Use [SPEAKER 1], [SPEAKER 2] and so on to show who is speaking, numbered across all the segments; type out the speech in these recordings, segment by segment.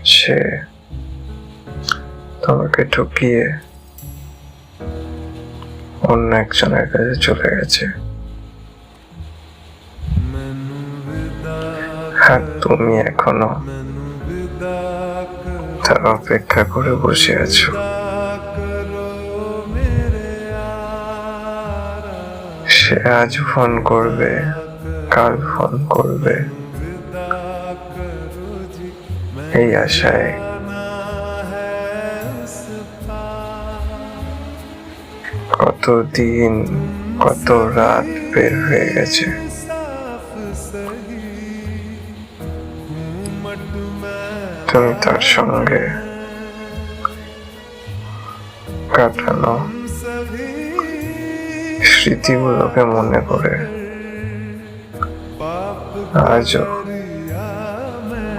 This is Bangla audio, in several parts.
[SPEAKER 1] সে তোমাকে ঠকিয়ে অন্য একজনের কাছে চলে গেছে, আর তুমি এখনো তার অপেক্ষা করে বসে আছো। সে আজ ফোন করবে, কাল ফোন করবে, এই আশায় কত দিন কত রাত বের হয়ে গেছে। তুমি তার সঙ্গে কাটানো স্মৃতিগুলোকে মনে করে আজও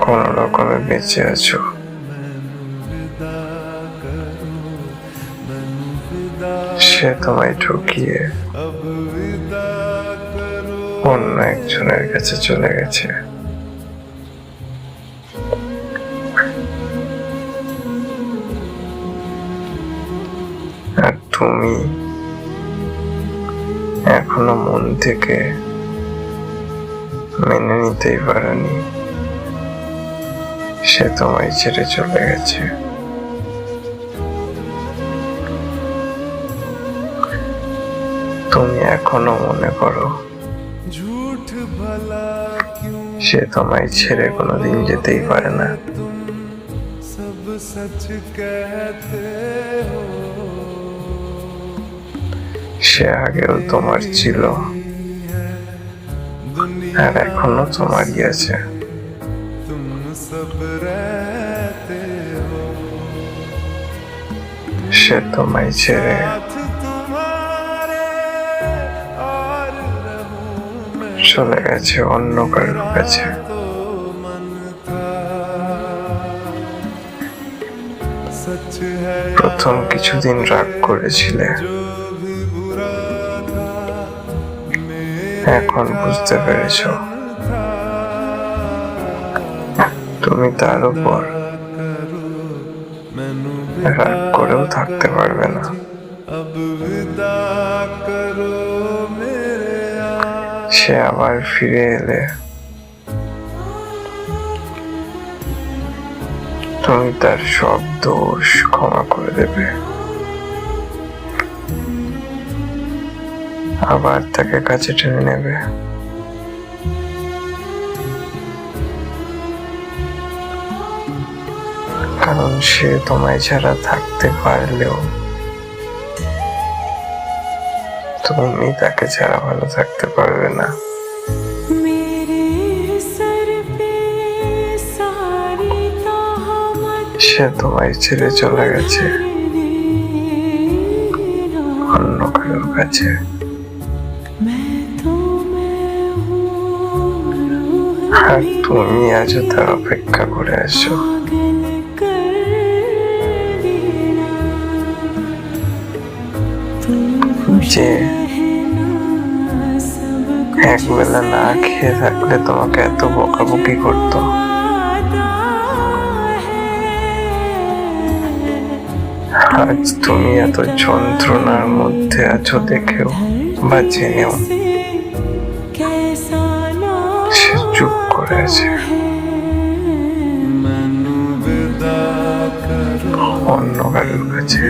[SPEAKER 1] কোন রকমে বেঁচে আছো। সে তোমায় ঠকিয়ে অন্য একজনের কাছে চলে গেছে, আর তুমি এখনো মন থেকে মেনে নিতেই পারোনি সে তোমায় ছেড়ে চলে গেছে। তুমি এখনো মনে করো সে তোমায় ছেড়ে কোনোদিন যেতেই পারে না। সে আগেও তোমার ছিল, আর এখনো তোমারই আছে। সে তোমায় ছেড়ে চলে গেছে অন্য কারোর কাছে। প্রথম কিছুদিন রাগ করেছিলে, এখন বুঝতে পেরেছ তুমি তার উপর রাগ করেও থাকতে পারবে না। সে আবার ফিরে এলে তুমি তার সব দোষ ক্ষমা করে দেবে, আবার তাকে কাছে টেনে নেবে। কারণ সে তোমায় ছাড়া থাকতে পারলেও তুমি তাকে ছাড়া ভালো থাকতে পারবে না। সে তোমায় ছেড়ে চলে গেছে অন্য কারোর কাছে, আর তুমি আজও তার অপেক্ষা করে আছো। যে একবেলা না খেয়ে থাকলে তোমাকে এত বকাবকি করতো, আজ তুমি এত যন্ত্রণার মধ্যে আছো দেখেও বা জেনেও সে চুপ করে আছে অন্য কারোর কাছে।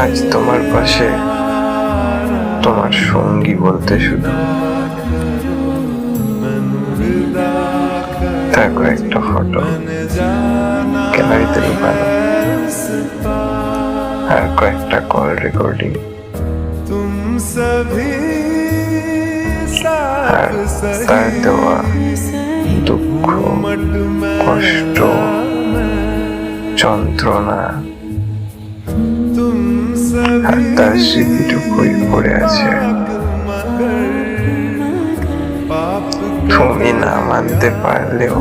[SPEAKER 1] আজ তোমার পাশে তোমার সঙ্গী বলতে শুধু তার কয়েকটা ফটো গ্যালারিতে লুকানো, আর কয়েকটা কল রেকর্ডিং, আর তার দেওয়া দুঃখ, কষ্ট, যন্ত্রণা, আর তার স্মৃতিটুকুই পড়ে আছে। তুমি না মানতে পারলেও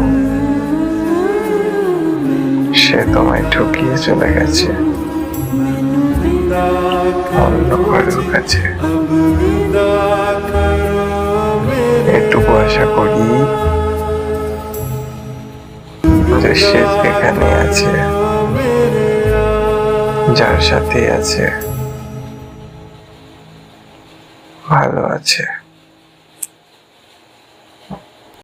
[SPEAKER 1] সে তোমায় ঠকিয়ে চলে গেছে অন্য কারোর কাছে। এটুকু আশা করি যে সে যেখানে আছে, যার সাথে আছে, ভালো আছে।